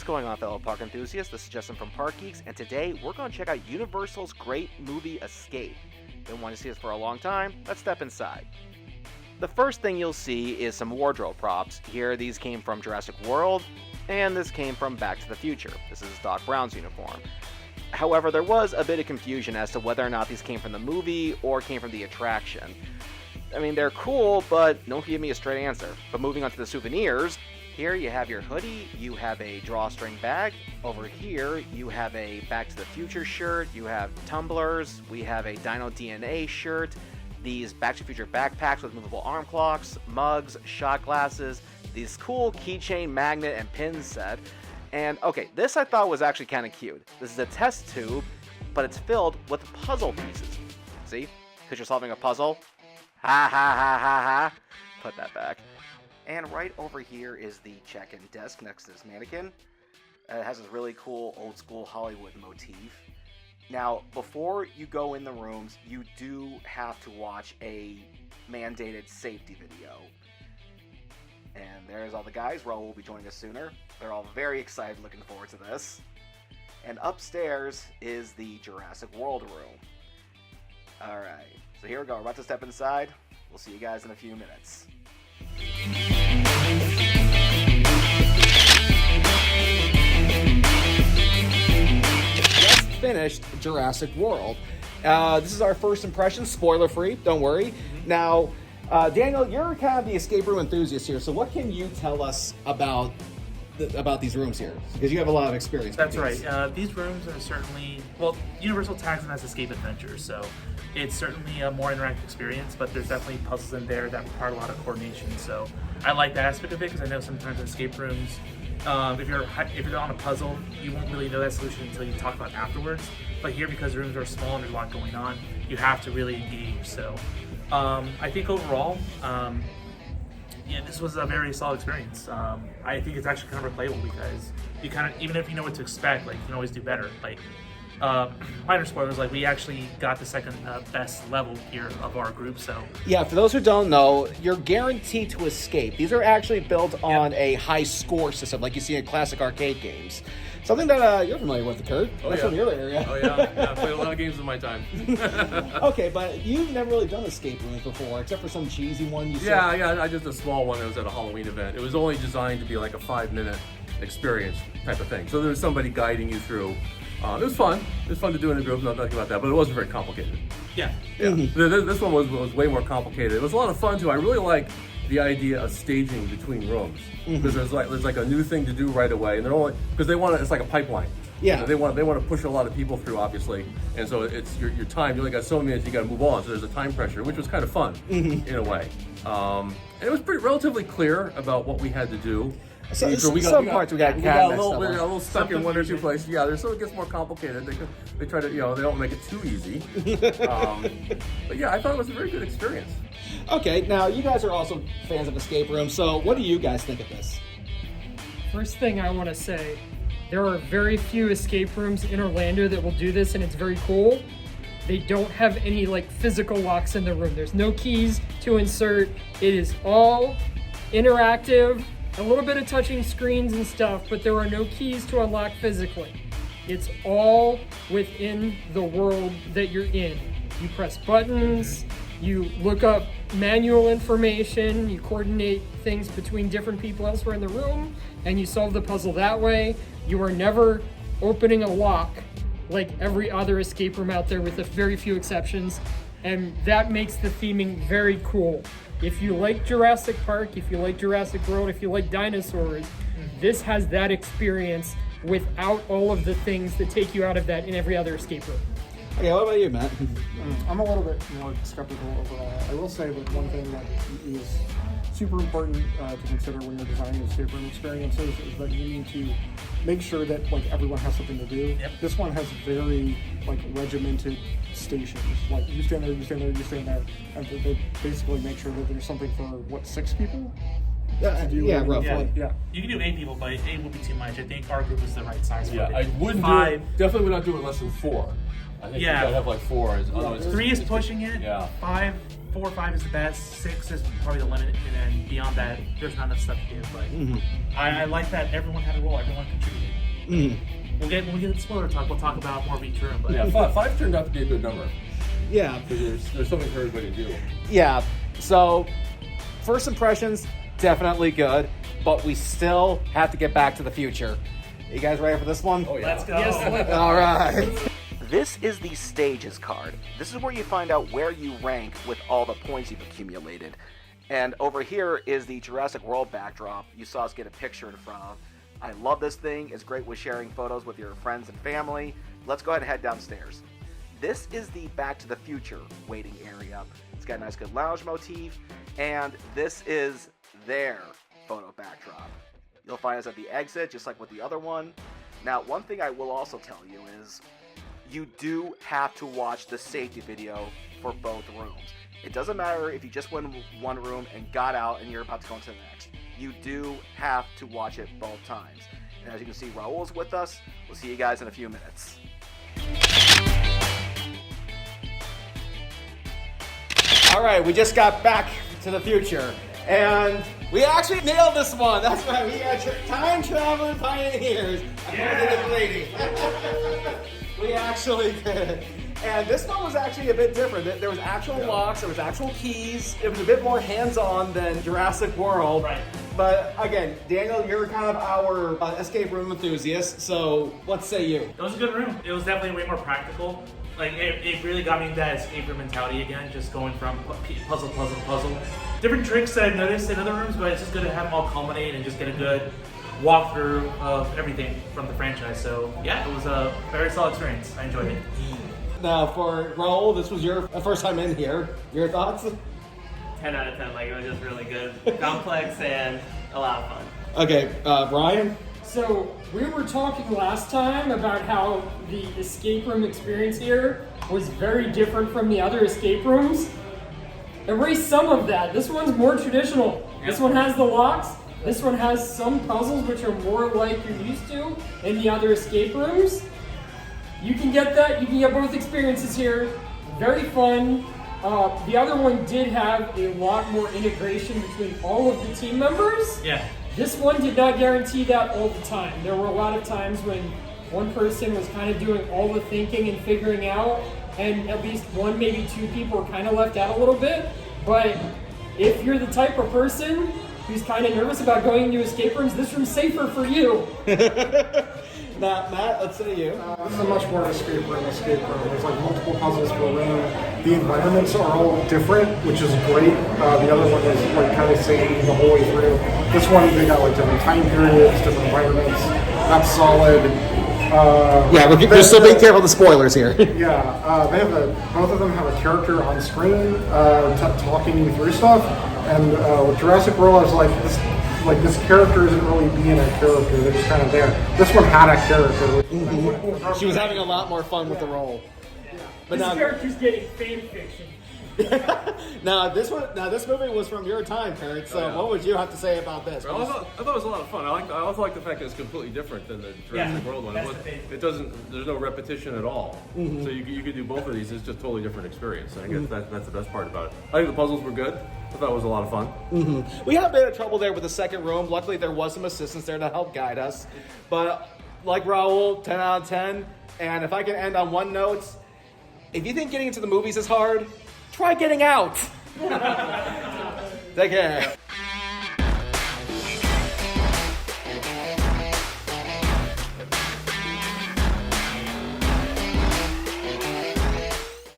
going on, fellow park enthusiasts? This is Justin from Park Geeks, and today we're going to check out Universal's great movie Escape. Been wanting to see this for a long time. Let's step inside. The first thing you'll see is some wardrobe props. Here, these came from Jurassic World, and this came from Back to the Future. This is Doc Brown's uniform. However, there was a bit of confusion as to whether or not these came from the movie or came from the attraction. I mean, they're cool, but don't give me a straight answer. But moving on to the souvenirs, here you have your hoodie, you have a drawstring bag. Over here, you have a Back to the Future shirt, you have tumblers, we have a Dino DNA shirt, these Back to the Future backpacks with movable arm clocks, mugs, shot glasses, these cool keychain magnet and pin set. And okay, this I thought was actually kind of cute. This is a test tube, but it's filled with puzzle pieces. See? Because you're solving a puzzle. Ha ha ha ha ha. Put that back. And right over here is the check-in desk next to this mannequin. It has this really cool old school Hollywood motif. Now, before you go in the rooms, you do have to watch a mandated safety video. And there's all the guys. Raul will be joining us sooner. They're all very excited, looking forward to this. And upstairs is the Jurassic World room. Alright, so here we go. We're about to step inside. We'll see you guys in a few minutes. Just finished Jurassic World. This is our first impression, spoiler-free, don't worry. Now, Daniel, you're kind of the escape room enthusiast here, so what can you tell us about these rooms here? Because you have a lot of experience. That's right. These rooms are certainly, well, Universal tags them as escape adventures, so it's certainly a more interactive experience, but there's definitely puzzles in there that require a lot of coordination. So I like that aspect of it because I know sometimes in escape rooms, if you're on a puzzle, you won't really know that solution until you talk about it afterwards. But here, because the rooms are small and there's a lot going on, you have to really engage. So I think overall, yeah, this was a very solid experience. I think it's actually kind of replayable because you kind of, even if you know what to expect, like you can always do better. Like minor spoilers, like we actually got the second best level here of our group. So yeah, for those who don't know, you're guaranteed to escape. These are actually built on a high score system, like you see in classic arcade games. Something that you're familiar with, Kurt. That's from your area. Oh yeah, I played a lot of games in my time. Okay, but you've never really done escape rooms before, except for some cheesy one you said. Yeah, I just a small one that was at a Halloween event. It was only designed to be like a 5-minute experience type of thing. So there was somebody guiding you through. It was fun. It was fun to do in a group, nothing about that, but it wasn't very complicated. yeah. This one was way more complicated. It was a lot of fun too. I really like the idea of staging between rooms because there's like a new thing to do right away, and they're only because they want it's like a pipeline. Yeah, they want to push a lot of people through, obviously, and so it's your time. You only got so many minutes. You got to move on. So there's a time pressure, which was kind of fun in a way. And it was pretty relatively clear about what we had to do. So some parts we got a little stuck in one or two places. Yeah, so it gets more complicated. They try to they don't make it too easy. But yeah, I thought it was a very good experience. Okay, now you guys are also fans of escape rooms, so what do you guys think of this? First thing I want to say, there are very few escape rooms in Orlando that will do this, and it's very cool. They don't have any like physical locks in the room. There's no keys to insert. It is all interactive, a little bit of touching screens and stuff, but there are no keys to unlock physically. It's all within the world that you're in. You press buttons, you look up manual information, you coordinate things between different people elsewhere in the room, and you solve the puzzle that way. You are never opening a lock like every other escape room out there, with a very few exceptions, and that makes the theming very cool. If you like Jurassic Park, if you like Jurassic World, if you like dinosaurs, this has that experience without all of the things that take you out of that in every other escape room. Okay, what about you, Matt? I'm a little bit more skeptical overall. I will say that one thing that is super important to consider when you're designing escape room experiences is that you need to make sure that like everyone has something to do. Yep. This one has very like regimented stations. Like you stand there, you stand there, you stand there, and they basically make sure that there's something for 6 people. Yeah, roughly. Yeah. You can do 8 people, but 8 would be too much. I think our group is the right size. Yeah, for I it. wouldn't 5. definitely would not do it less than 4. I think you gotta have like 4. Otherwise 3 is pushing it. Yeah. 4 or 5 is the best. 6 is probably the limit, and then beyond that, there's not enough stuff to do. But I like that everyone had a role. Everyone contributed. When we get the spoiler talk, we'll talk about more of each room. But Yeah, five turned out to be a good number. Yeah. Because there's something for everybody to do. Yeah. So, first impressions, definitely good, but we still have to get back to the future. You guys ready for this one? Oh, yeah. let's go. All right. This is the stages card. This is where you find out where you rank with all the points you've accumulated. And over here is the Jurassic World backdrop you saw us get a picture in front of. I love this thing. It's great with sharing photos with your friends and family. Let's go ahead and head downstairs. This is the Back to the Future waiting area. It's got a nice good lounge motif, and this is their photo backdrop. You'll find us at the exit, just like with the other one. Now, one thing I will also tell you is you do have to watch the safety video for both rooms. It doesn't matter if you just went in one room and got out and you're about to go into the next. You do have to watch it both times. And as you can see, Raul's with us. We'll see you guys in a few minutes. All right, we just got back to the future, and we actually nailed this one. That's right, we got time traveling pioneers. We actually did. And this one was actually a bit different. There was actual locks, there was actual keys. It was a bit more hands-on than Jurassic World. Right. But again, Daniel, you're kind of our escape room enthusiast, so what say you? It was a good room. It was definitely way more practical. Like, it really got me into that escape room mentality again, just going from puzzle, puzzle, puzzle. Different tricks that I've noticed in other rooms, but it's just good to have them all culminate and just get a good walkthrough of everything from the franchise. So, yeah, it was a very solid experience. I enjoyed it. Now, for Raul, this was your first time in here. Your thoughts? 10 out of 10, like it was just really good. Complex and a lot of fun. Okay, Brian? So we were talking last time about how the escape room experience here was very different from the other escape rooms. Erase some of that. This one's more traditional. This one has the locks. This one has some puzzles which are more like you're used to in the other escape rooms. You can get that. You can get both experiences here. Very fun. The other one did have a lot more integration between all of the team members. Yeah. This one did not guarantee that all the time. There were a lot of times when one person was kind of doing all the thinking and figuring out, and at least one, maybe two people were kind of left out a little bit. But if you're the type of person who's kind of nervous about going into escape rooms, this room's safer for you. Now, Matt, let's say you. This is a much more escape room. There's like multiple puzzles per room. The environments are all different, which is great. The other one is like kind of same the whole way through. This one, they got like different time periods, different environments. That's solid. Yeah, we're still being careful of the spoilers here. Yeah, they have both of them have a character on screen talking you through stuff. And with Jurassic World, I was like, this character isn't really being a character, they're just kind of there. This one had a character. She was having a lot more fun with the role. But This now, character's getting fan fiction. this movie was from your time, Kurt. So, yeah. what would you have to say about this? Well, I thought it was a lot of fun. I also like the fact that it's completely different than the Jurassic World one. that's the thing. It doesn't. There's no repetition at all. So you could do both of these. It's just a totally different experience. And I guess that's the best part about it. I think the puzzles were good. I thought it was a lot of fun. We had a bit of trouble there with the second room. Luckily, there was some assistance there to help guide us. But like Raul, 10 out of 10. And if I can end on one note, if you think getting into the movies is hard, try getting out. Take care.